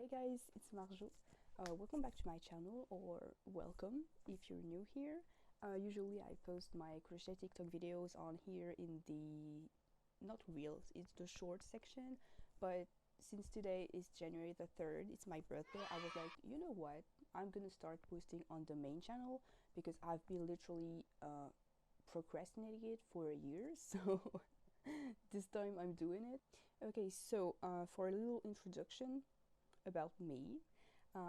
Hey guys, it's Marjo. Welcome back to my channel, or welcome if you're new here. Usually I post my crochet TikTok videos on here in the, not reels, it's the short section, but since today is January the 3rd, it's my birthday, I was like, you know what, I'm gonna start posting on the main channel because I've been literally procrastinating it for a year, so this time I'm doing it. Okay, so for a little introduction about me,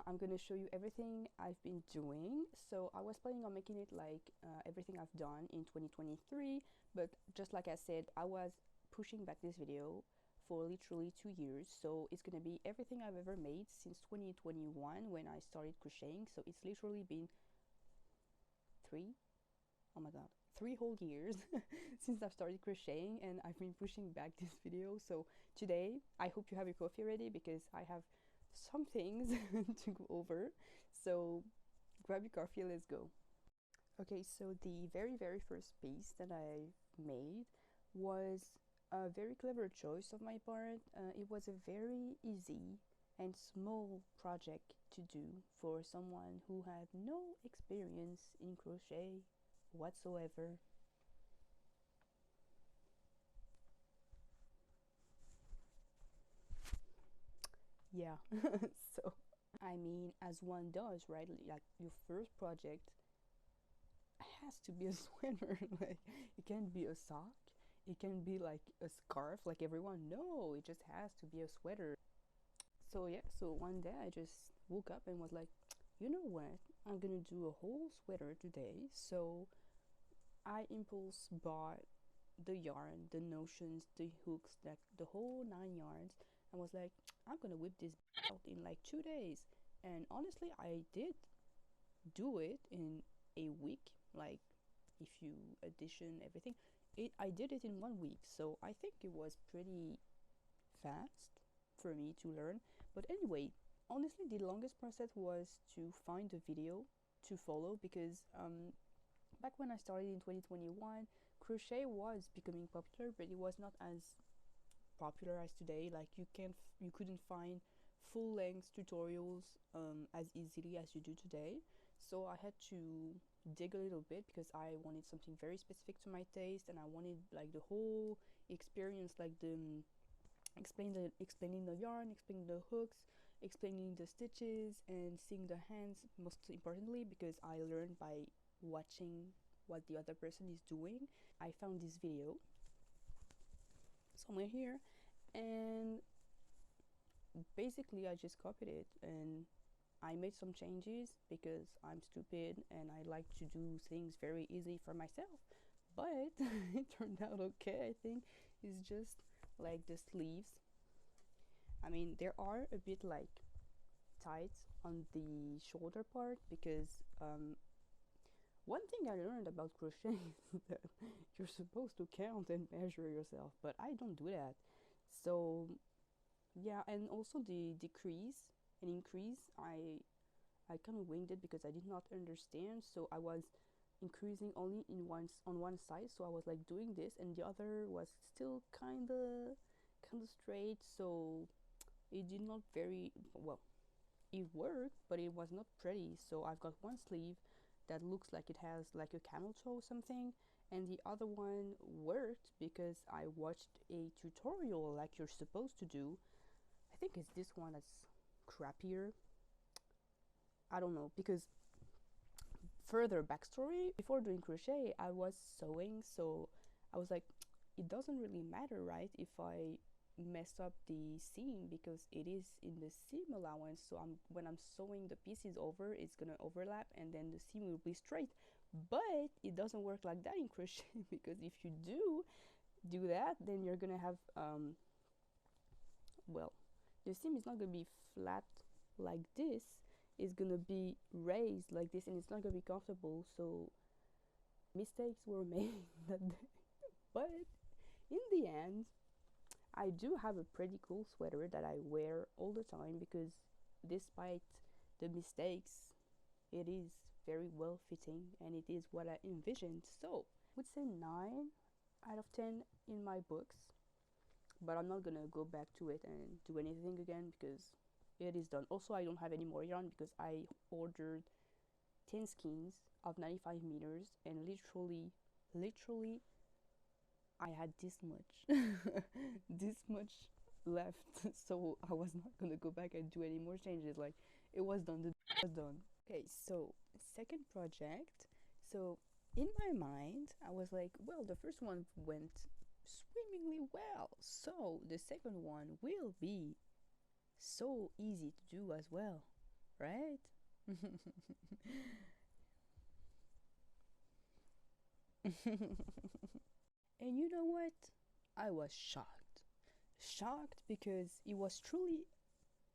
I'm gonna show you everything I've been doing. So I was planning on making it like everything I've done in 2023, but just like I said, I was pushing back this video for literally 2 years. So it's gonna be everything I've ever made since 2021 when I started crocheting. So it's literally been three, oh my god, 3 whole years since I've started crocheting, and I've been pushing back this video. So today I hope you have your coffee ready because I have some things to go over. So grab your coffee, let's go. Okay, so the very first piece that I made was a very clever choice of my part. It was a very easy and small project to do for someone who had no experience in crochet whatsoever. Yeah. So I mean, as one does, right? Like your first project has to be a sweater. Like it can't be a sock, it can be like a scarf like everyone. No, it just has to be a sweater. So yeah, so one day I just woke up and was like, you know what, I'm gonna do a whole sweater today. So I impulse bought the yarn, the notions, the hooks, like the whole 9 yards, and was like, I'm gonna whip this out in like 2 days. And honestly, I did do it in a week. Like, if you addition everything, I did it in 1 week. So I think it was pretty fast for me to learn. But anyway, honestly, the longest process was to find a video to follow because back when I started in 2021, crochet was becoming popular, but it was not as popular as today. Like you couldn't find full length tutorials as easily as you do today. So I had to dig a little bit because I wanted something very specific to my taste, and I wanted like the whole experience, like the explaining the yarn, explaining the hooks, explaining the stitches, and seeing the hands. Most importantly, because I learned by watching what the other person is doing. I found this video somewhere here, and basically I just copied it and I made some changes because I'm stupid and I like to do things very easy for myself. But it turned out okay, I think. It's just like the sleeves. I mean, they are a bit like tight on the shoulder part because one thing I learned about crochet is that you're supposed to count and measure yourself, but I don't do that. So yeah, and also the decrease and increase, I kind of winged it because I did not understand. So I was increasing only on one side. So I was like doing this, and the other was still kind of straight. So it did not very well. It worked, but it was not pretty. So I've got one sleeve that looks like it has like a camel toe or something, and the other one worked because I watched a tutorial like you're supposed to do. I think it's this one that's crappier. I don't know, because further backstory, before doing crochet I was sewing, so I was like, it doesn't really matter, right, if I mess up the seam because it is in the seam allowance. So when I'm sewing the pieces over, it's gonna overlap and then the seam will be straight. But it doesn't work like that in crochet because if you do that, then you're gonna have well, the seam is not gonna be flat like this, it's gonna be raised like this, and it's not gonna be comfortable. So mistakes were made that day. But in the end, I do have a pretty cool sweater that I wear all the time because despite the mistakes, it is very well fitting and it is what I envisioned. So I would say 9 out of 10 in my books, but I'm not gonna go back to it and do anything again because it is done. Also, I don't have any more yarn because I ordered 10 skeins of 95 meters, and literally I had this much this much left. So I was not gonna go back and do any more changes. Like, it was done, it was done. Okay, so second project. So in my mind I was like, well, the first one went swimmingly well, so the second one will be so easy to do as well, right? And you know what? I was shocked. Shocked because it was truly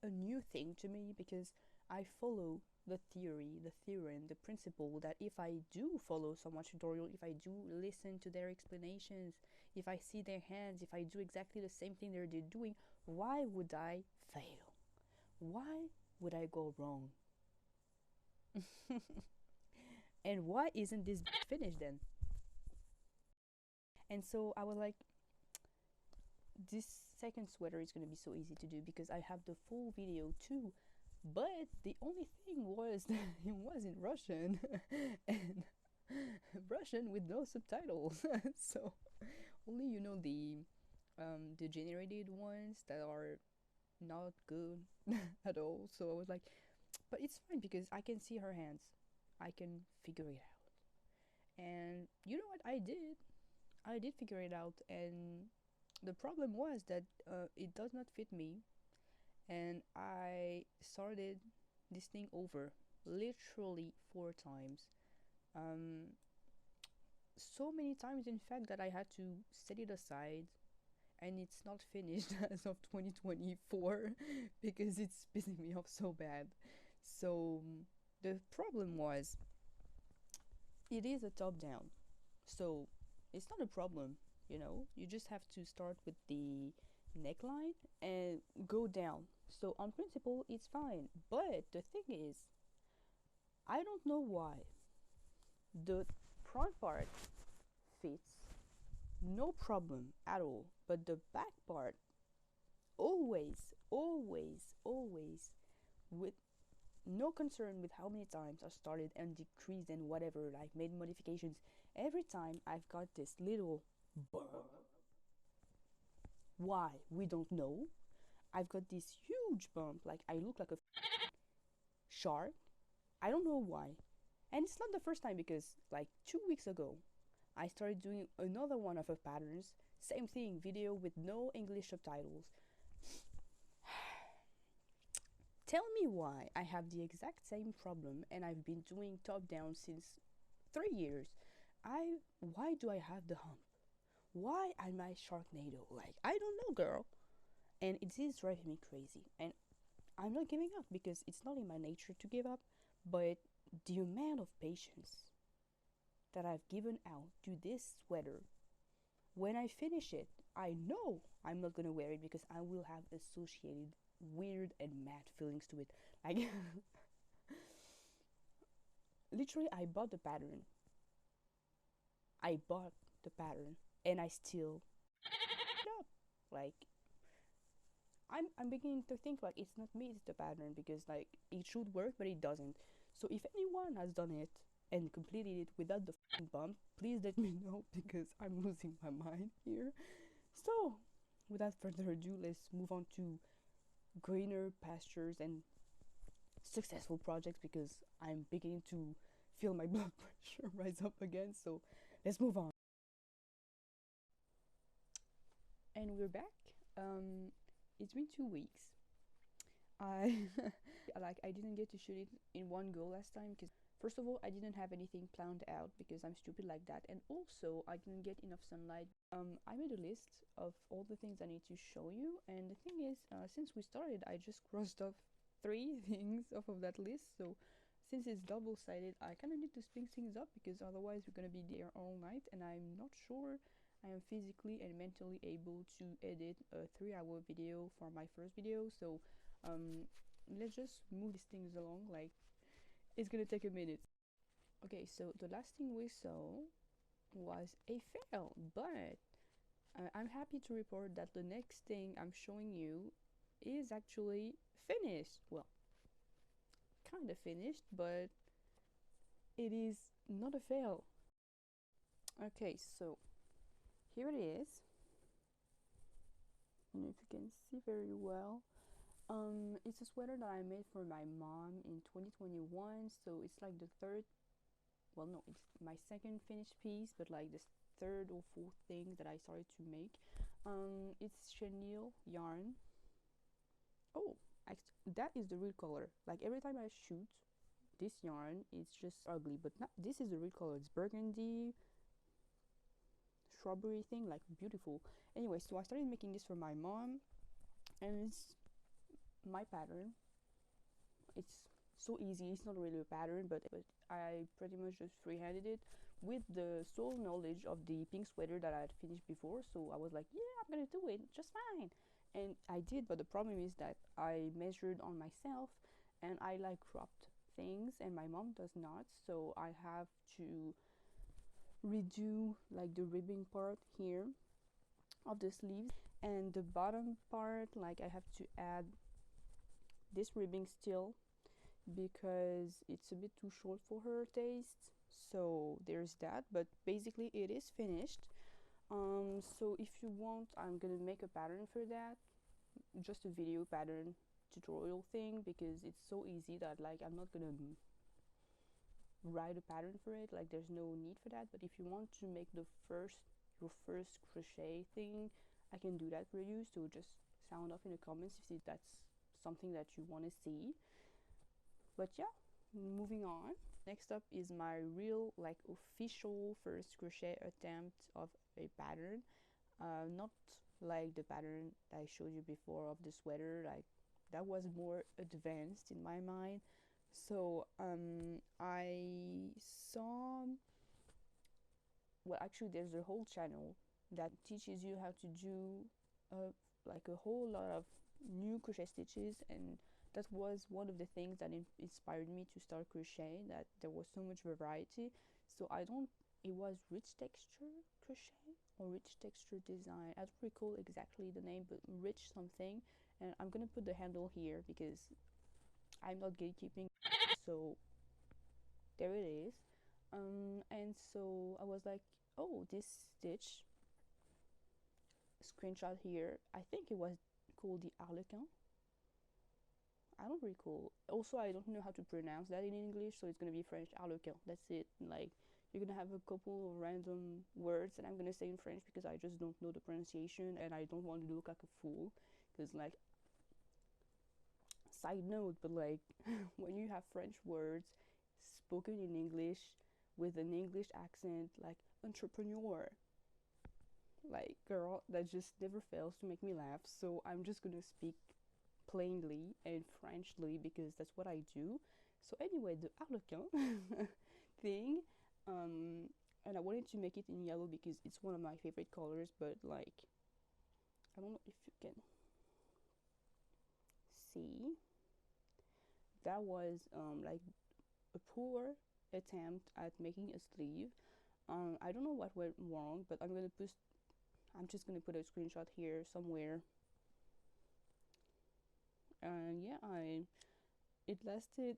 a new thing to me, because I follow the theory, the theorem, the principle that if I do follow someone's tutorial, if I do listen to their explanations, if I see their hands, if I do exactly the same thing they're doing, why would I fail? Why would I go wrong? And why isn't this finished then? And so I was like, this second sweater is going to be so easy to do because I have the full video too. But the only thing was that it was in Russian and Russian with no subtitles. So only, you know, the generated ones that are not good at all. So I was like, but it's fine because I can see her hands. I can figure it out. And you know what I did? I did figure it out, and the problem was that it does not fit me, and I started this thing over literally 4 times. Um, so many times, in fact, that I had to set it aside, and it's not finished as of 2024 because it's pissing me off so bad. So the problem was, it is a top down, so it's not a problem. You just have to start with the neckline and go down. So on principle it's fine, but the thing is, I don't know why the front part fits no problem at all, but the back part always, with no concern with how many times I started and decreased and whatever, like made modifications, every time I've got this little bump. Why? We don't know. I've got this huge bump, like I look like a shark. I don't know why. And it's not the first time, because like 2 weeks ago, I started doing another one of her patterns. Same thing, video with no English subtitles. Tell me why I have the exact same problem and I've been doing top down since 3 years. Why do I have the hump? Why am I Sharknado? Like, I don't know, girl. And it is driving me crazy. And I'm not giving up because it's not in my nature to give up, but the amount of patience that I've given out to this sweater, when I finish it, I know I'm not gonna wear it because I will have associated weird and mad feelings to it. Like, literally, I bought the pattern. I bought the pattern and I still up. Like, I'm beginning to think like it's not me, it's the pattern, because like it should work but it doesn't. So if anyone has done it and completed it without the bump, please let me know because I'm losing my mind here. So without further ado, let's move on to greener pastures and successful projects, because I'm beginning to feel my blood pressure rise up again. So let's move on. And we're back. It's been 2 weeks. I I didn't get to shoot it in one go last time because first of all I didn't have anything planned out because I'm stupid like that, and also I didn't get enough sunlight. I made a list of all the things I need to show you, and the thing is, since we started, I just crossed off 3 things off of that list. So since it's double-sided, I kind of need to speed things up because otherwise we're gonna be there all night, and I'm not sure I am physically and mentally able to edit a 3-hour video for my first video. So let's just move these things along, like it's gonna take a minute. Okay, so the last thing we saw was a fail, but I'm happy to report that the next thing I'm showing you is actually finished. Well, kind of finished, but it is not a fail. Okay, so here it is. I don't know if you can see very well. It's a sweater that I made for my mom in 2021. So it's like the third, well, no, it's my second finished piece, but like the third or fourth thing that I started to make. It's chenille yarn. Oh, that is the real color. Like every time I shoot this yarn, it's just ugly, but not, this is the real color. It's burgundy, strawberry thing, like beautiful. Anyway, so I started making this for my mom, and it's my pattern. It's so easy. It's not really a pattern, but I pretty much just freehanded it with the sole knowledge of the pink sweater that I had finished before. So I was like, yeah, I'm gonna do it just fine, and I did. But the problem is that I measured on myself, and I like cropped things, and my mom does not. So I have to redo like the ribbing part here of the sleeves, and the bottom part, like I have to add this ribbing still because it's a bit too short for her taste. So there's that, but basically it is finished. So if you want, I'm gonna make a pattern for that, just a video pattern tutorial thing, because it's so easy that like I'm not gonna write a pattern for it. Like there's no need for that. But if you want to make your first crochet thing, I can do that for you. So just sound off in the comments if that's something that you want to see. But yeah, moving on. Next up is my real like official first crochet attempt of a pattern. Not like the pattern that I showed you before of the sweater. Like that was more advanced in my mind. So I saw, well, actually there's a whole channel that teaches you how to do like a whole lot of new crochet stitches, and that was one of the things that inspired me to start crochet, that there was so much variety. So I don't, it was Rich Texture Crochet or Rich Texture Design, I don't recall exactly the name, but Rich something. And I'm gonna put the handle here because I'm not gatekeeping. So there it is. And so I was like, oh, this stitch, screenshot here, I think it was called the Arlequin. I don't recall. Also, I don't know how to pronounce that in English, so it's gonna be French Arlequin. That's it. Like, you're gonna have a couple of random words that I'm gonna say in French because I just don't know the pronunciation and I don't want to look like a fool. Because, like, side note, but like, when you have French words spoken in English with an English accent, like entrepreneur, like, girl, that just never fails to make me laugh. So I'm just gonna speak plainly and Frenchly because that's what I do. So anyway, the Arlequin thing, and I wanted to make it in yellow because it's one of my favorite colors, but like, I don't know if you can see, that was like a poor attempt at making a sleeve. I don't know what went wrong, but I'm just gonna put a screenshot here somewhere. And yeah, it lasted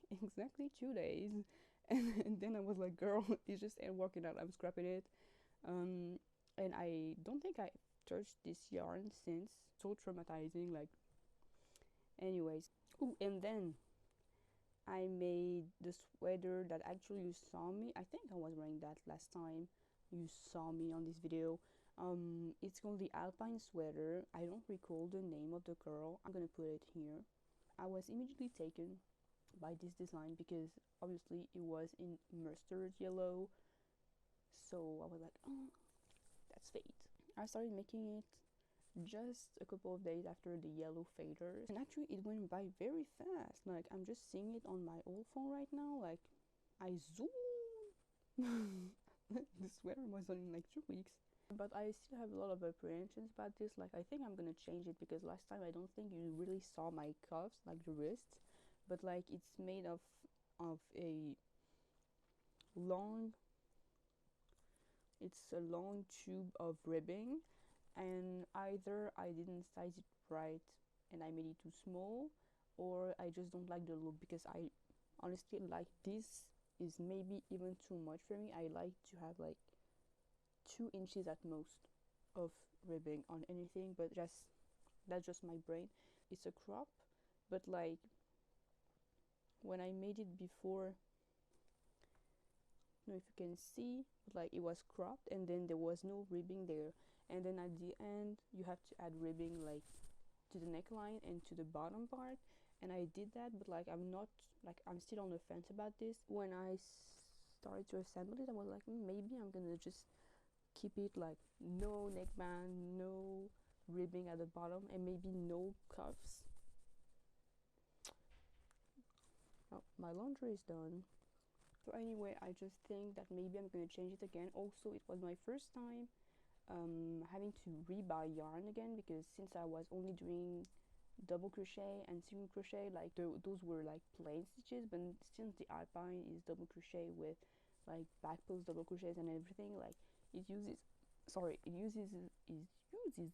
exactly 2 days, and then I was like, girl, it just ain't working out. I'm scrapping it. Um, and I don't think I touched this yarn since. So traumatizing. Like, anyways. Ooh, and then I made the sweater that actually you saw me. I think I was wearing that last time you saw me on this video. It's called the Alpine sweater. I don't recall the name of the girl. I'm gonna put it here. I was immediately taken by this design because obviously it was in mustard yellow. So I was like, oh, that's fate. I started making it just a couple of days after the yellow faders, and actually it went by very fast. Like, I'm just seeing it on my old phone right now. Like, I zoom. The sweater was done in like 2 weeks. But I still have a lot of apprehensions about this. Like, I think I'm gonna change it because last time I don't think you really saw my cuffs, like the wrists, but like it's made of a long, it's a long tube of ribbing, and either I didn't size it right and I made it too small, or I just don't like the look, because I honestly like this is maybe even too much for me. I like to have like 2 inches at most of ribbing on anything, but that's just my brain. It's a crop, but like when I made it before, I don't know if you can see, but like it was cropped and then there was no ribbing there, and then at the end you have to add ribbing like to the neckline and to the bottom part, and I did that, but like I'm still on the fence about this. When I started to assemble it, I was like, maybe I'm gonna just keep it like no neckband, no ribbing at the bottom, and maybe no cuffs. Oh, my laundry is done. So anyway, I just think that maybe I'm gonna change it again. Also, it was my first time having to rebuy yarn again, because since I was only doing double crochet and single crochet, like those were like plain stitches, but since the Alpine is double crochet with like back pulls, double crochets and everything, like it uses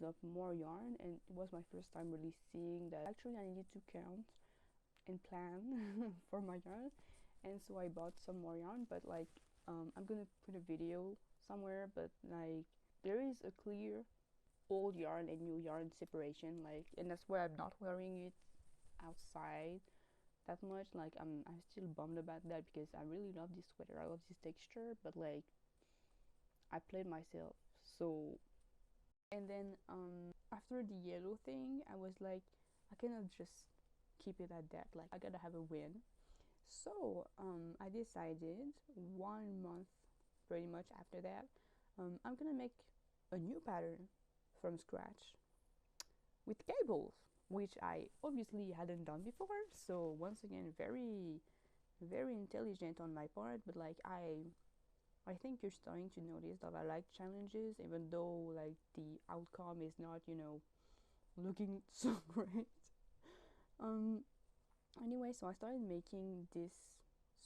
up more yarn, and it was my first time really seeing that actually I needed to count and plan for my yarn. And so I bought some more yarn, but like I'm gonna put a video somewhere, but like there is a clear old yarn and new yarn separation, like, and that's why I'm not wearing it outside that much. Like I'm still bummed about that, because I really love this sweater, I love this texture, but like I played myself. So, and then after the yellow thing, I was like, I cannot just keep it at that, like I gotta have a win. So I decided 1 month pretty much after that, I'm gonna make a new pattern from scratch with cables, which I obviously hadn't done before. So once again, very very intelligent on my part, but like I think you're starting to notice that I like challenges, even though like the outcome is not, looking so great. Um anyway, so I started making this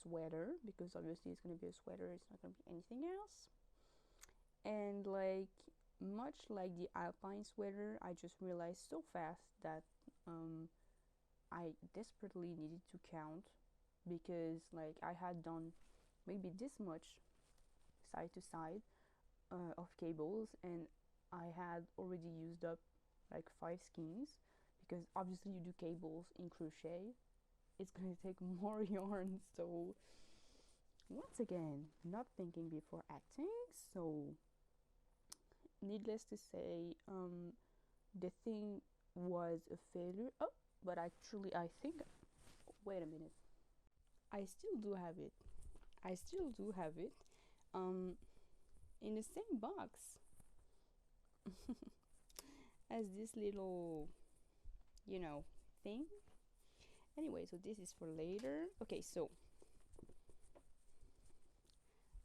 sweater, because obviously it's gonna be a sweater, it's not gonna be anything else. And like much like the Alpine sweater, I just realized so fast that I desperately needed to count, because like I had done maybe this much side to side of cables, and I had already used up like 5 skeins, because obviously you do cables in crochet, it's gonna take more yarn. So once again, not thinking before acting. So needless to say, the thing was a failure. Oh, but actually I think, wait a minute, I still do have it. I still do have it. Um, in the same box as this little, you know, thing. Anyway, so this is for later. Okay, so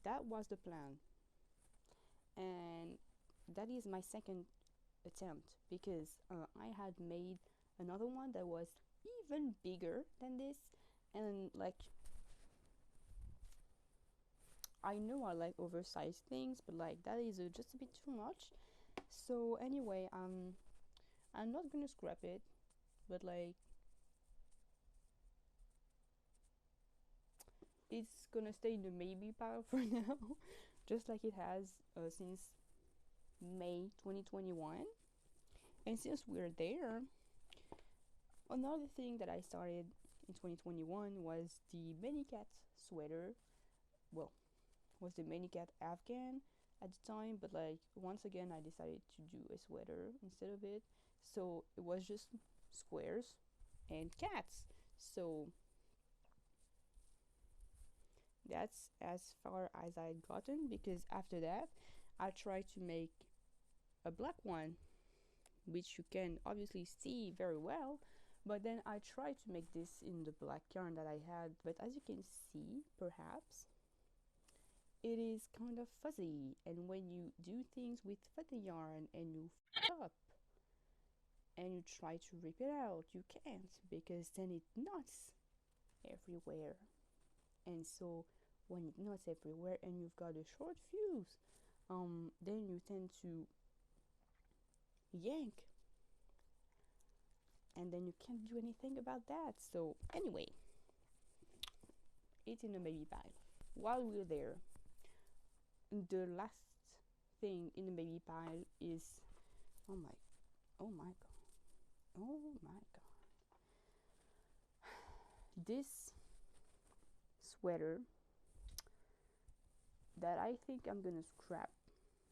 that was the plan, and that is my second attempt, because I had made another one that was even bigger than this, and like I know I like oversized things, but like that is just a bit too much. So anyway, I'm not gonna scrap it, but like it's gonna stay in the maybe pile for now, just like it has since May 2021. And since we're there, another thing that I started in 2021 was the Minicat sweater. Well, was the Minicat Afghan at the time, but like once again I decided to do a sweater instead of it. So it was just squares and cats. So that's as far as I gotten, because after that I tried to make a black one, which you can obviously see very well, but then I tried to make this in the black yarn that I had, but as you can see perhaps, it is kind of fuzzy, and when you do things with fuzzy yarn and you f up and you try to rip it out, you can't, because then it knots everywhere. And so when it knots everywhere and you've got a short fuse, then you tend to yank and then you can't do anything about that. So anyway, it's in a baby pile. While we're there, the last thing in the baby pile is, oh my, oh my god, oh my god, this sweater that I think I'm gonna scrap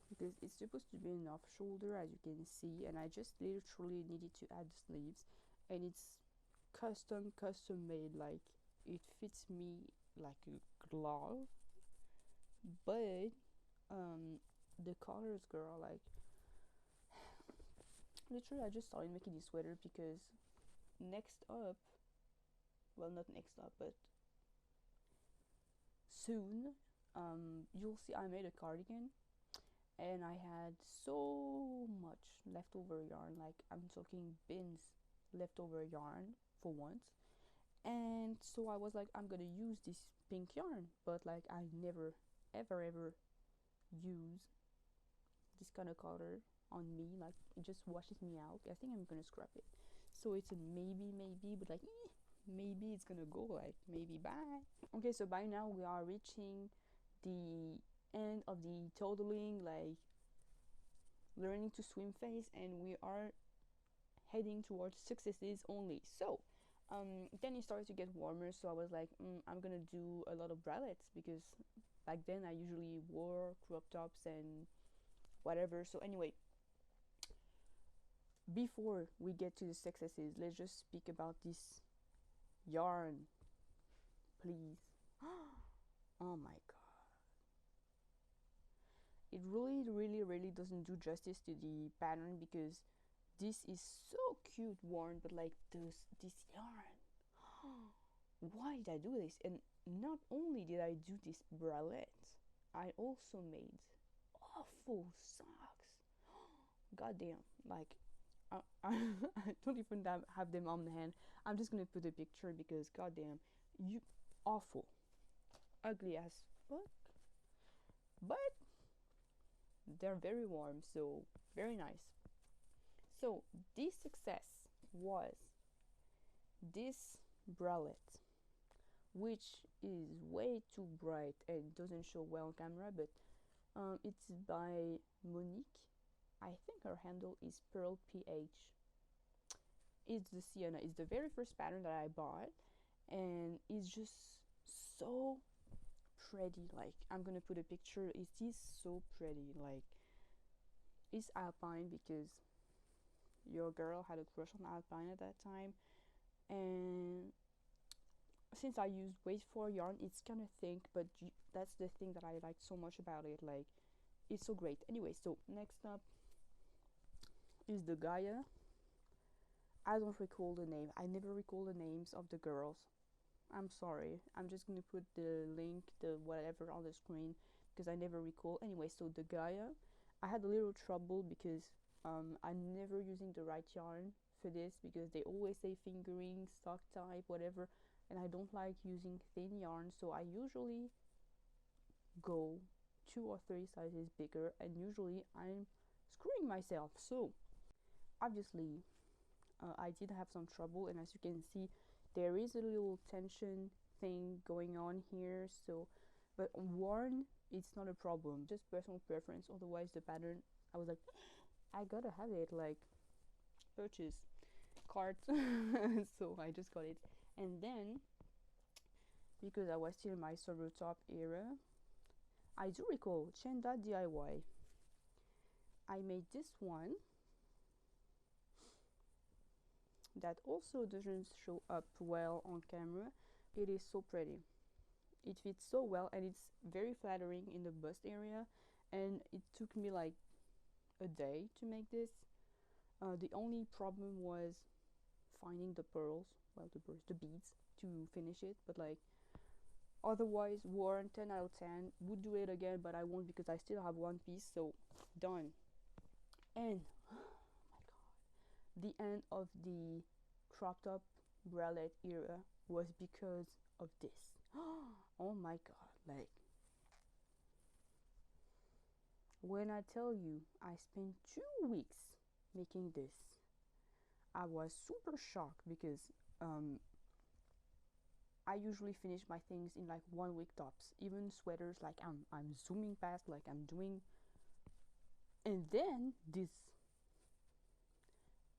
because it's supposed to be an off shoulder, as you can see, and I just literally needed to add the sleeves, and it's custom made, like it fits me like a glove. But the colors, girl, like literally I just started making this sweater because next up, well, not next up, but soon, you'll see I made a cardigan, and I had so much leftover yarn, like I'm talking bins leftover yarn for once. And so I was like, I'm gonna use this pink yarn, but like I never ever use this kind of color on me, like it just washes me out. I think I'm gonna scrap it. So it's a maybe, but like maybe it's gonna go, like maybe bye. Okay, so by now we are reaching the end of the toddling, like learning to swim phase, and we are heading towards successes only. So then it started to get warmer, so I was like, I'm gonna do a lot of bralettes because back then I usually wore crop tops and whatever. So anyway, before we get to the successes, let's just speak about this yarn, please. Oh my god, it really doesn't do justice to the pattern because this is so cute worn, but like this yarn, why did I do this? And not only did I do this bralette, I also made awful socks. God damn, like I don't even have them on the hand. I'm just gonna put a picture because goddamn, you awful, ugly as fuck, but they're very warm, so very nice. So this success was this bralette, which is way too bright and doesn't show well on camera, but it's by Monique. I think her handle is Pearl PH. It's the Sienna. It's the very first pattern that I bought, and it's just so pretty. Like I'm gonna put a picture. It is so pretty. Like it's alpine because your girl had a crush on alpine at that time, and since I used weight for yarn, it's kind of thick, but that's the thing that I like so much about it. Like it's so great. Anyway, so next up is the Gaia. I don't recall the name. I never recall the names of the girls. I'm sorry. I'm just gonna put the link, the whatever on the screen because I never recall. Anyway, so the Gaia, I had a little trouble because I'm never using the right yarn for this because they always say fingering, sock type, whatever, and I don't like using thin yarn, so I usually go 2 or 3 sizes bigger, and usually I'm screwing myself. So obviously I did have some trouble, and as you can see, there is a little tension thing going on here. So, but worn, it's not a problem, just personal preference. Otherwise, the pattern, I was like, I gotta have it, like purchase cart. So I just got it, and then because I was still in my summer top era, I do recall Chenda DIY. I made this one that also doesn't show up well on camera. It is so pretty. It fits so well, and it's very flattering in the bust area, and it took me like a day to make this. The only problem was finding the pearls, well, the beads to finish it, but like otherwise, worn 10 out of 10. Would do it again, but I won't because I still have one piece. So done. And oh my god, the end of the crop top bralette era was because of this. Oh my god, like when I tell you I spent 2 weeks making this, I was super shocked because I usually finish my things in like 1 week tops. Even sweaters, like I'm zooming past, like I'm doing, and then this,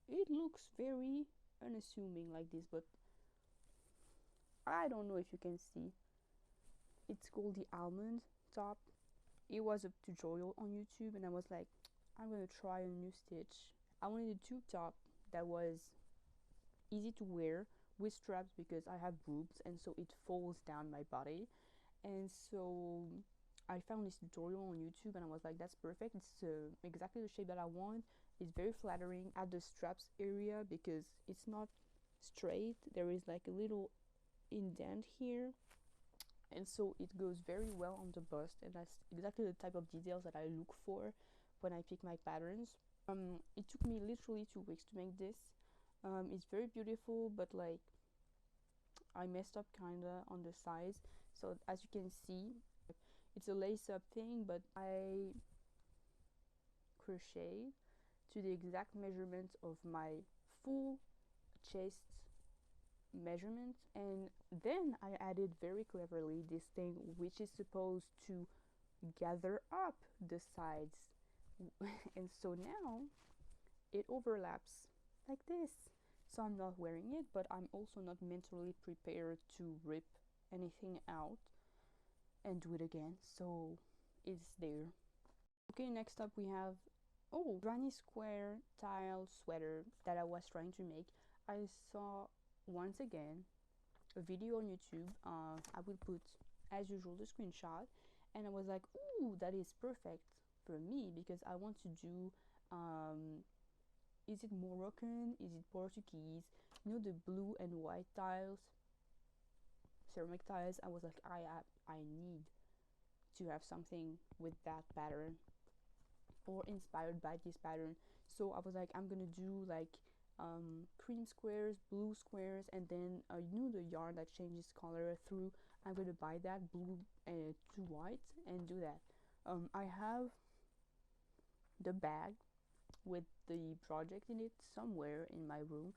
it looks very unassuming like this, but I don't know if you can see. It's called the almond top. It was a tutorial on YouTube, and I was like, I'm gonna try a new stitch. I wanted a tube top that was easy to wear with straps because I have boobs, and so it folds down my body. And so I found this tutorial on YouTube, and I was like, that's perfect. It's exactly the shape that I want. It's very flattering at the straps area because it's not straight. There is like a little indent here, and so it goes very well on the bust, and that's exactly the type of details that I look for when I pick my patterns. It took me literally 2 weeks to make this. It's very beautiful, but like I messed up kinda on the size. So as you can see, it's a lace up thing, but I crochet to the exact measurement of my full chest measurement, and then I added very cleverly this thing which is supposed to gather up the sides. And so now it overlaps like this. So I'm not wearing it, but I'm also not mentally prepared to rip anything out and do it again, so it's there. Okay, next up we have, oh, granny square tile sweater that I was trying to make. I saw once again a video on YouTube. I will put as usual the screenshot, and I was like, ooh, that is perfect for me because I want to do is it Moroccan, is it Portuguese, you know, the blue and white tiles, ceramic tiles. I was like, I need to have something with that pattern or inspired by this pattern. So I was like, I'm gonna do like cream squares, blue squares, and then you know the yarn that changes color through. I'm gonna buy that blue to white and do that. I have the bag with the project in it somewhere in my room.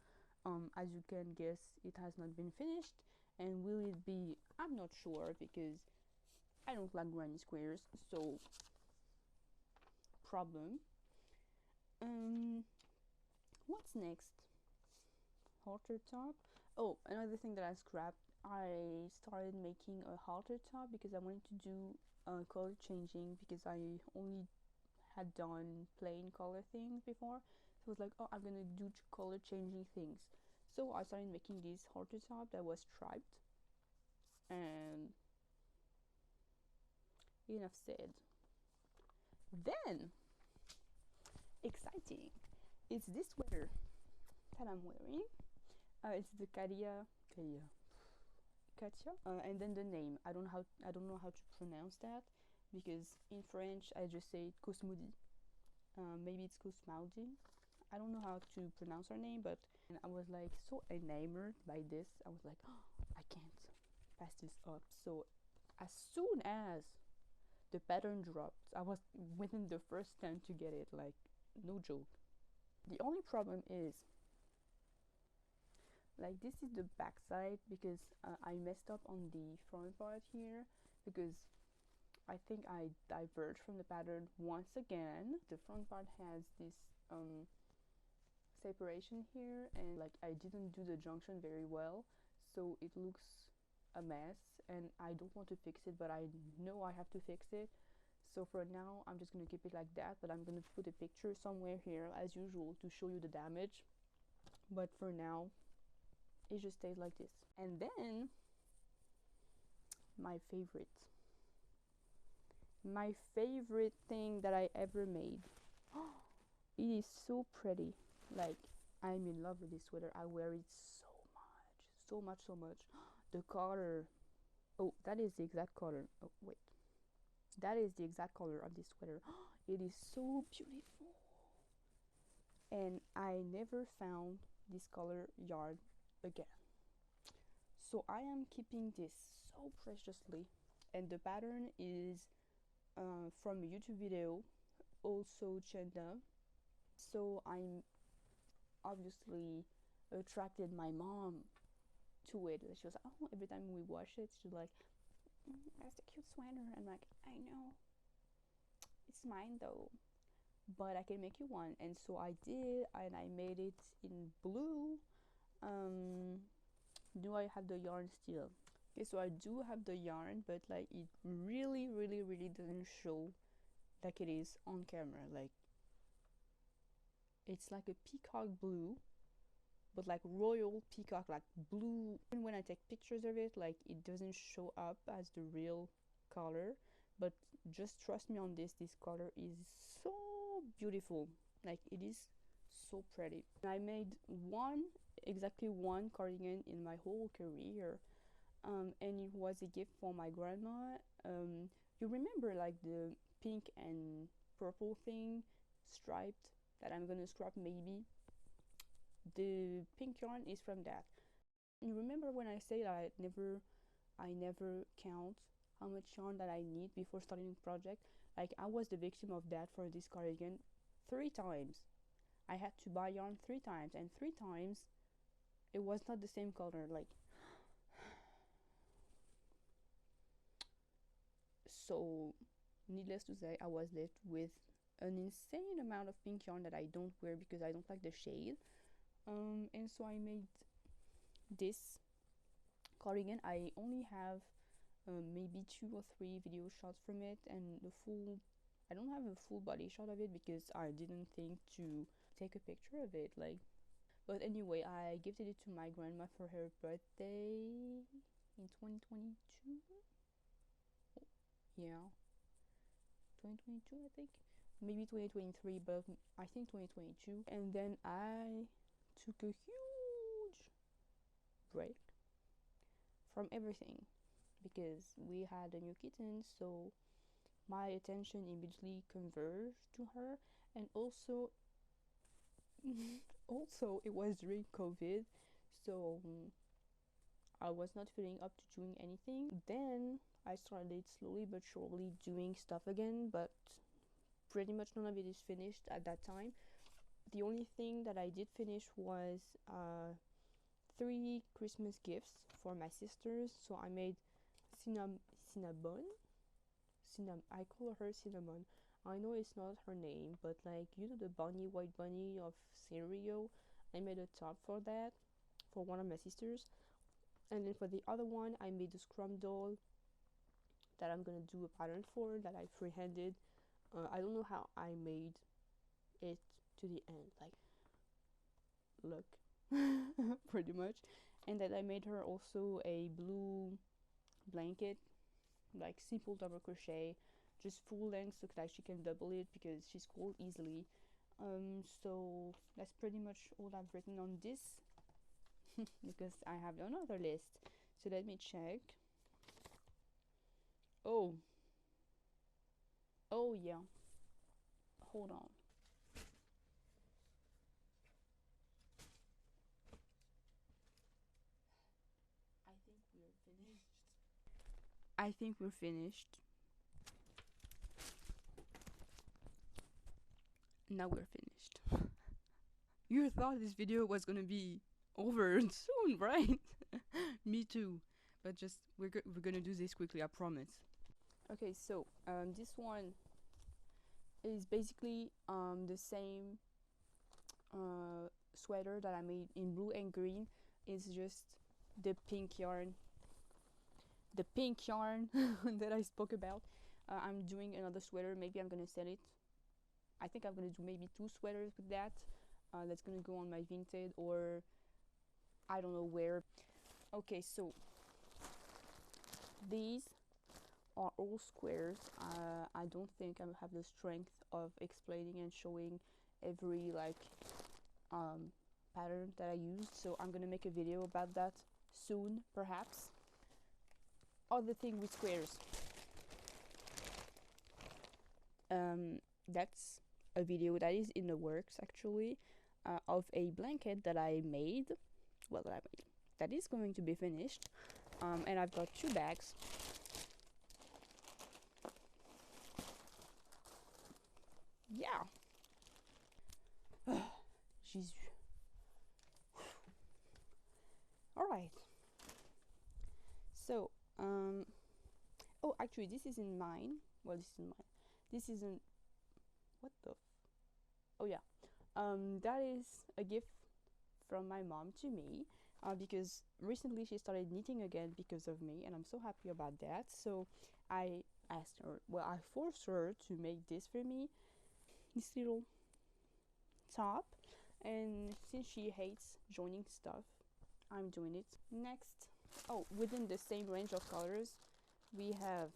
As you can guess, it has not been finished, and will it be? I'm not sure because I don't like granny squares, so problem. What's next? Halter top. Oh, another thing that I scrapped. I started making a halter top because I wanted to do color changing because I only had done plain color things before. So I was like, oh, I'm gonna do color changing things. So I started making this halter top that was striped, and enough said. Then, exciting, it's this sweater that I'm wearing. It's the Katia, and then the name. I don't know how to pronounce that because in French I just say Cosmodi. Maybe it's Cosmaudi. I don't know how to pronounce her name, but and I was like so enamored by this. I was like, oh, I can't pass this up. So as soon as the pattern dropped, I was within the first 10 to get it. Like, no joke. The only problem is, like, this is the back side because I messed up on the front part here because I think I diverged from the pattern once again. The front part has this separation here, and like I didn't do the junction very well, so it looks a mess, and I don't want to fix it, but I know I have to fix it. So for now I'm just gonna keep it like that, but I'm gonna put a picture somewhere here as usual to show you the damage. But for now it just stays like this. And then my favorite thing that I ever made. It is so pretty. Like, I'm in love with this sweater. I wear it so much, so much. The color, oh, that is the exact color. Oh wait, that is the exact color of this sweater. It is so beautiful, and I never found this color yarn again. So I am keeping this so preciously, and the pattern is from a YouTube video, also Chenda. So I'm obviously attracted my mom to it. She was like, oh, every time we wash it, she's like, that's a cute sweater. I'm like, I know, it's mine though, but I can make you one. And so I did, and I made it in blue. Do I have the yarn still? Okay, so I do have the yarn, but like it really, really, really doesn't show like it is on camera. Like it's like a peacock blue, but like royal peacock, like blue. And when I take pictures of it, like it doesn't show up as the real color. But just trust me on this color is so beautiful. Like it is so pretty. I made exactly one cardigan in my whole career, and it was a gift for my grandma. You remember like the pink and purple thing striped that I'm gonna scrap maybe? The pink yarn is from that. You remember when I say that I never count how much yarn that I need before starting a project? Like I was the victim of that for this cardigan 3 times. I had to buy yarn 3 times, and 3 times it was not the same color. Like, so needless to say, I was left with an insane amount of pink yarn that I don't wear because I don't like the shade. And so I made this cardigan. I only have maybe 2 or 3 video shots from it, and I don't have a full body shot of it because I didn't think to take a picture of it. Like, but anyway, I gifted it to my grandma for her birthday in 2022. Yeah, 2022, I think, maybe 2023, but I think 2022. And then I took a huge break from everything because we had a new kitten, so my attention immediately converged to her. And also also it was during COVID, so I was not feeling up to doing anything. Then I started slowly but surely doing stuff again, but pretty much none of it is finished at that time. The only thing that I did finish was 3 Christmas gifts for my sisters. So I made Cinnabon. I call her Cinnamon. I know it's not her name, but like, you know, the bunny, white bunny of Sanrio. I made a top for that for one of my sisters, and then for the other one, I made the scrum doll that I'm gonna do a pattern for, that I freehanded. I don't know how I made it to the end. Like, look, pretty much. And that I made her also a blue blanket, like simple double crochet, just full length, so that she can double it because she's cold easily. So that's pretty much all I've written on this because I have another list. So let me check. Oh yeah, hold on. I think we're finished. Now we're finished. You thought this video was gonna be over soon, right? Me too. But just we're gonna do this quickly, I promise. Okay, so this one is basically the same sweater that I made in blue and green. It's just the pink yarn. The pink yarn that I spoke about. I'm doing another sweater. Maybe I'm gonna sell it. I think I'm gonna do maybe 2 sweaters with that. That's gonna go on my Vinted, or I don't know where. Okay, so these are all squares. I don't think I have the strength of explaining and showing every like pattern that I used, so I'm gonna make a video about that soon, perhaps. Other thing with squares, that's a video that is in the works actually, of a blanket that I made. Well, that is going to be finished, and I've got 2 bags. Yeah. Jesus. right. So oh, actually this isn't mine. Well, this isn't mine. This isn't, what the oh yeah, that is a gift from my mom to me, because recently she started knitting again because of me, and I'm so happy about that. So I asked her, well, I forced her to make this for me, this little top. And since she hates joining stuff, I'm doing it. Next, oh, within the same range of colors, we have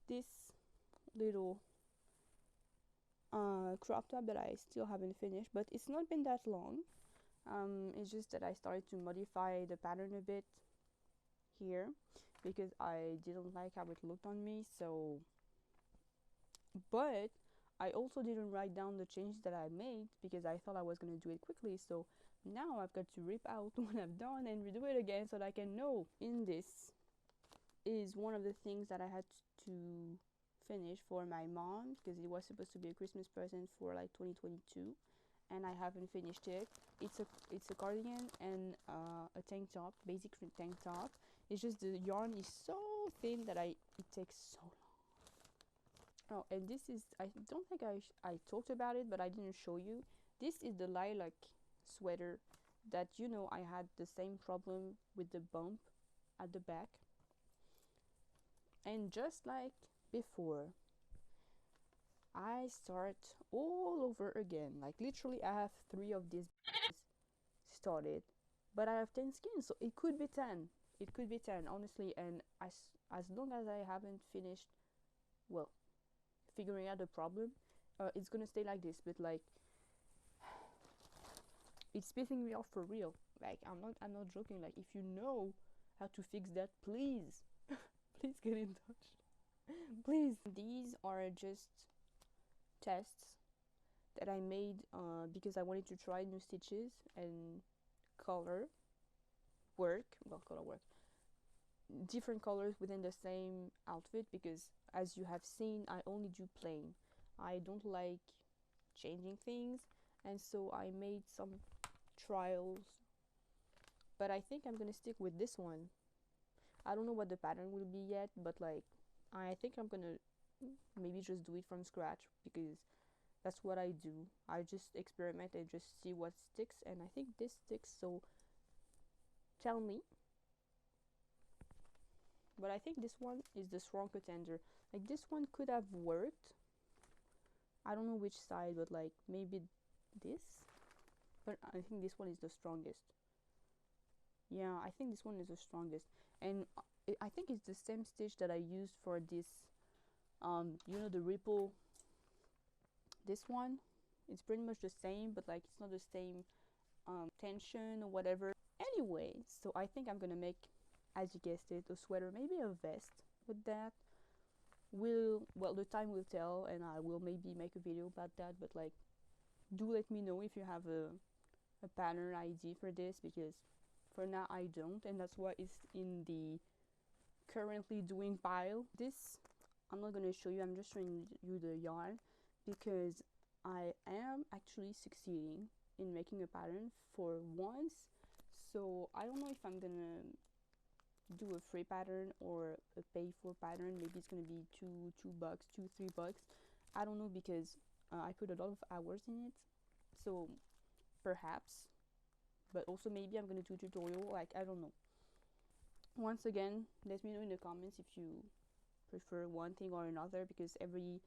this little crop top that I still haven't finished, but it's not been that long. It's just that I started to modify the pattern a bit here because I didn't like how it looked on me. So, but I also didn't write down the changes that I made because I thought I was going to do it quickly. So now I've got to rip out what I've done and redo it again so that I can know. In this is one of the things that I had to finish for my mom because it was supposed to be a Christmas present for like 2022, and I haven't finished it. It's a cardigan and a tank top, basic tank top. It's just the yarn is so thin that it takes so long. Oh, and this is, I don't think I talked about it, but I didn't show you. This is the lilac sweater that, you know, I had the same problem with the bump at the back. And just like before, I start all over again. Like literally I have 3 of these started, but I have 10 skins, so it could be 10. It could be 10, honestly. And as long as I haven't finished, well, figuring out the problem, it's gonna stay like this. But like, it's pissing me off for real. Like, I'm not joking. Like, if you know how to fix that, please please get in touch. Please. These are just tests that I made because I wanted to try new stitches and color work, well, color work, different colors within the same outfit, because as you have seen, I only do plain. I don't like changing things, and so I made some trials, but I think I'm gonna stick with this one. I don't know what the pattern will be yet, but like, I think I'm gonna maybe just do it from scratch because that's what I do. I just experiment and just see what sticks, and I think this sticks, so tell me. But I think this one is the strong contender. Like, this one could have worked. I don't know which side, but like maybe this. But I think this one is the strongest. Yeah, I think this one is the strongest. And I think it's the same stitch that I used for this, you know, the ripple. This one, it's pretty much the same, but like it's not the same tension or whatever. Anyway, so I think I'm gonna make, as you guessed it, a sweater, maybe a vest with that. Well, the time will tell, and I will maybe make a video about that. But like, do let me know if you have a pattern idea for this, because for now I don't, and that's why it's in the currently doing pile. This I'm not gonna show you, I'm just showing you the yarn because I am actually succeeding in making a pattern for once. So I don't know if I'm gonna do a free pattern or a pay for pattern. Maybe it's gonna be $2, $3. I don't know, because I put a lot of hours in it, so perhaps. But also maybe I'm gonna do a tutorial, like, I don't know. Once again, let me know in the comments if you prefer one thing or another, because every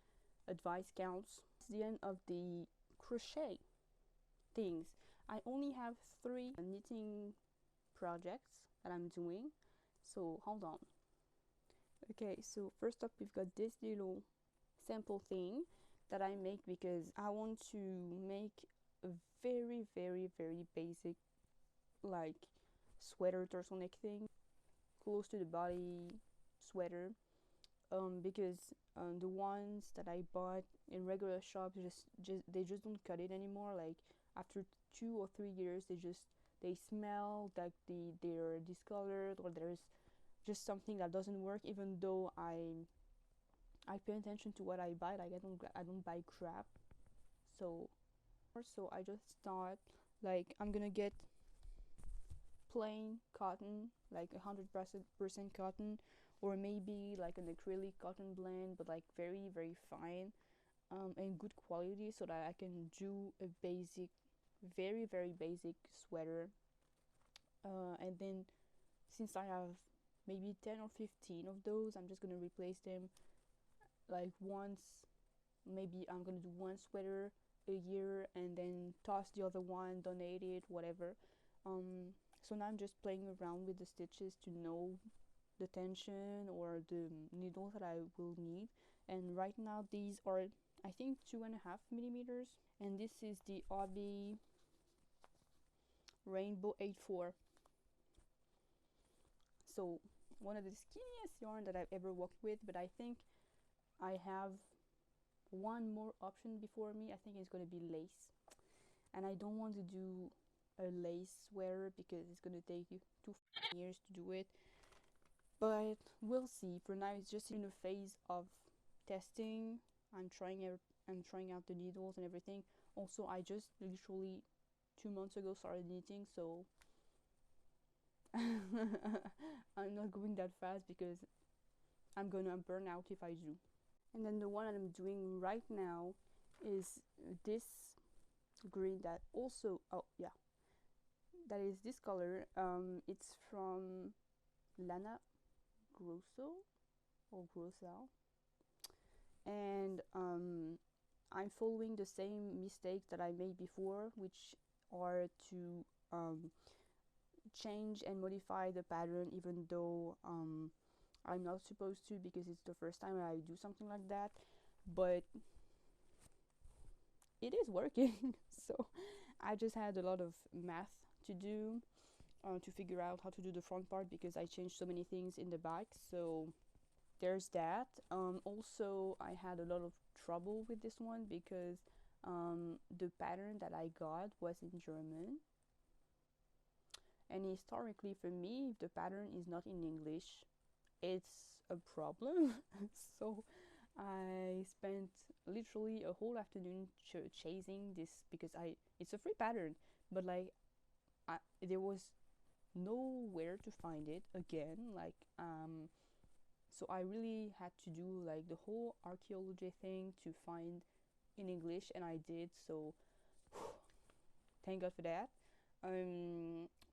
advice counts. It's the end of the crochet things. I only have 3 knitting projects that I'm doing, so hold on. Okay, so first up we've got this little sample thing that I make because I want to make a very basic, like, sweater turtleneck thing, close to the body sweater, because the ones that I bought in regular shops they just don't cut it anymore. Like, after 2 or 3 years, they smell like they're discolored, or there's just something that doesn't work, even though I pay attention to what I buy. Like, I don't buy crap. So I just thought, Like I'm gonna get plain cotton, like 100% cotton, or maybe like an acrylic cotton blend, but like very very fine, and good quality, so that I can do a basic, very very basic sweater. And then since I have maybe 10 or 15 of those, I'm just gonna replace them like once. Maybe I'm gonna do one sweater a year and then toss the other one, donate it, whatever. So now I'm just playing around with the stitches to know the tension or the needles that I will need. And right now these are, I think, 2.5 millimeters, and this is the Hobbii Rainbow 84. So one of the skinniest yarn that I've ever worked with, but I think I have one more option before me. I think it's going to be lace, and I don't want to do a lace sweater because it's going to take you 2 years to do it, but we'll see. For now it's just in a phase of testing. I'm trying out the needles and everything. Also, I just literally 2 months ago started knitting, so I'm not going that fast because I'm gonna burn out if I do. And then the one that I'm doing right now is this green that also, oh yeah, that is this color. It's from Lana Grosso or Grosso, and I'm following the same mistakes that I made before, which are to change and modify the pattern even though I'm not supposed to, because it's the first time I do something like that, but it is working. So I just had a lot of math to do to figure out how to do the front part, because I changed so many things in the back. So there's that. Also, I had a lot of trouble with this one because the pattern that I got was in German, and historically for me, if the pattern is not in English, it's a problem. So I spent literally a whole afternoon chasing this, because it's a free pattern, but like there was nowhere to find it again. Like so I really had to do like the whole archaeology thing to find in English, and I did. So thank God for that.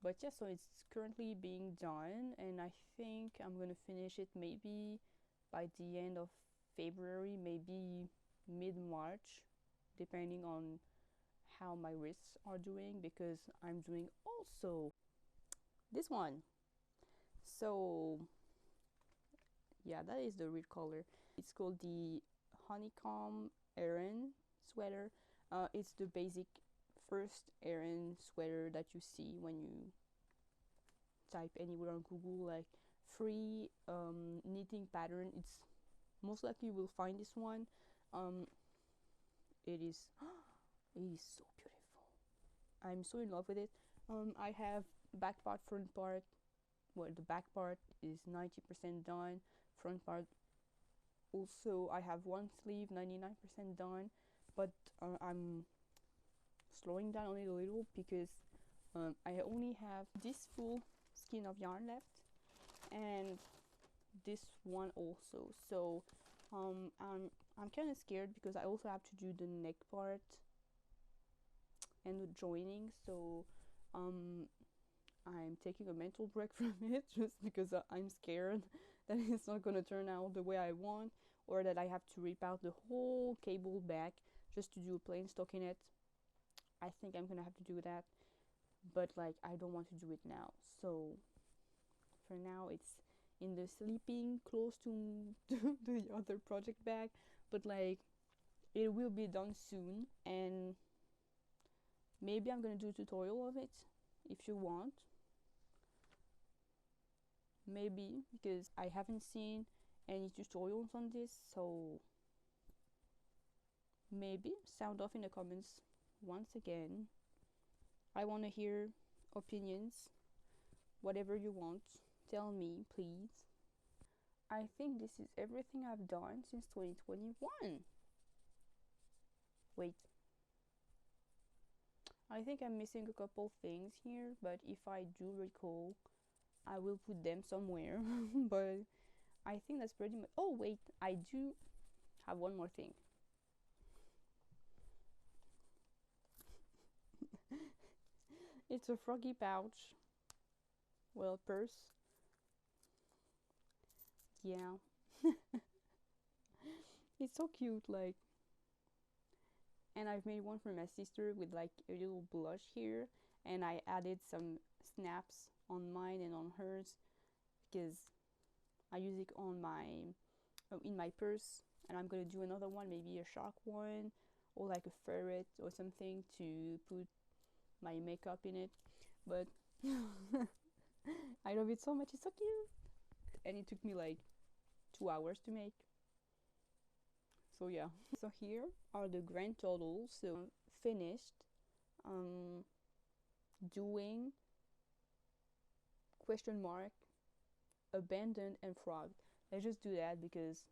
But yeah, so it's currently being done, and I think I'm gonna finish it maybe by the end of February, maybe mid-March, depending on how my wrists are doing, because I'm doing also this one. So yeah, that is the real color. It's called the Honeycomb Aran sweater. It's the basic first Aran sweater that you see when you type anywhere on Google, like free knitting pattern. It's most likely you will find this one. It is it is so beautiful. I'm so in love with it. I have back part, front part. Well, the back part is 90% done. Front part also, I have one sleeve 99% done, but I'm slowing down on it a little because I only have this full skein of yarn left, and this one also. So I'm kind of scared because I also have to do the neck part and the joining. So I'm taking a mental break from it just because I'm scared that it's not going to turn out the way I want, or that I have to rip out the whole cable back just to do a plain stockinette. I think I'm gonna have to do that, but like I don't want to do it now. So for now it's in the sleeping close to the other project bag, but like it will be done soon, and maybe I'm gonna do a tutorial of it if you want. Maybe, because I haven't seen any tutorials on this, so maybe sound off in the comments once again. I want to hear opinions, whatever you want. Tell me, please. I think this is everything I've done since 2021. Wait, I think I'm missing a couple things here, but if I do recall, I will put them somewhere. But I think that's pretty much. Oh wait, I do have one more thing. It's a froggy pouch. Well, purse. Yeah. It's so cute, like. And I've made one for my sister with like a little blush here, and I added some snaps on mine and on hers because I use it on my in my purse, and I'm gonna do another one, maybe a shark one or like a ferret or something to put my makeup in it. But I love it so much. It's so cute, and it took me like 2 hours to make. So yeah. So here are the grand totals. So finished um doing question mark abandoned and frogged. Let's just do that because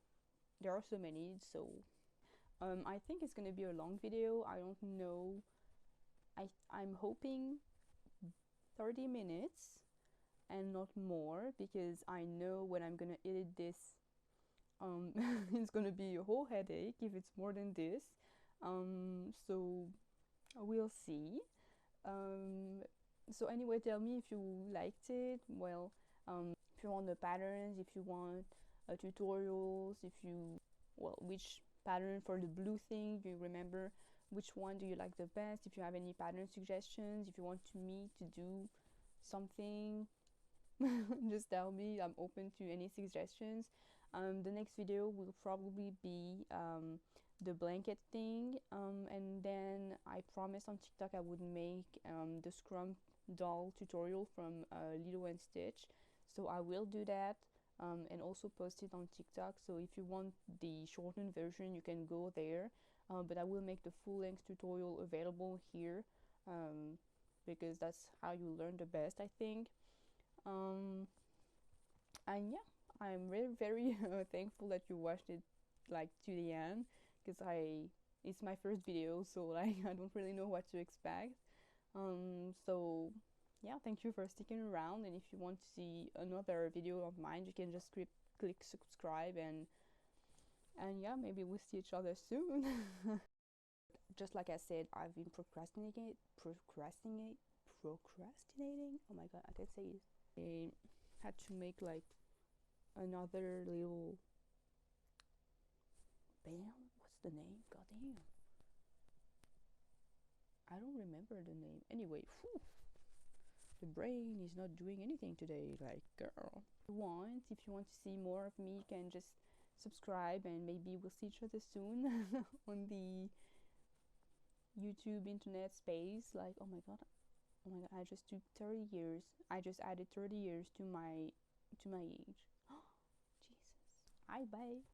there are so many. So I think it's gonna be a long video. I don't know. I'm hoping 30 minutes and not more, because I know when I'm gonna edit this, it's gonna be a whole headache if it's more than this. So we'll see. So anyway, tell me if you liked it. Well, if you want the patterns, if you want tutorials, if you, well, which pattern for the blue thing do you remember, which one do you like the best, if you have any pattern suggestions, if you want me to do something, just tell me. I'm open to any suggestions. The next video will probably be the blanket thing, and then I promised on TikTok I would make the scrum doll tutorial from Lilo and Stitch, so I will do that, and also post it on TikTok. So if you want the shortened version, you can go there, but I will make the full-length tutorial available here, because that's how you learn the best, I think. And yeah, I'm really very thankful that you watched it like to the end, because it's my first video, so like I don't really know what to expect. So yeah, thank you for sticking around, and if you want to see another video of mine, you can just click subscribe, and yeah, maybe we'll see each other soon. Just like I said, I've been procrastinating. Oh my god, I can't say it. I had to make like another little band. What's the name? God damn. I don't remember the name. Anyway, whew, the brain is not doing anything today. Like, girl. If you want to see more of me, you can just subscribe, and maybe we'll see each other soon on the YouTube internet space. Like, oh my god. Oh my god, I just took 30 years. I just added 30 years to my age. Jesus. Hi, bye.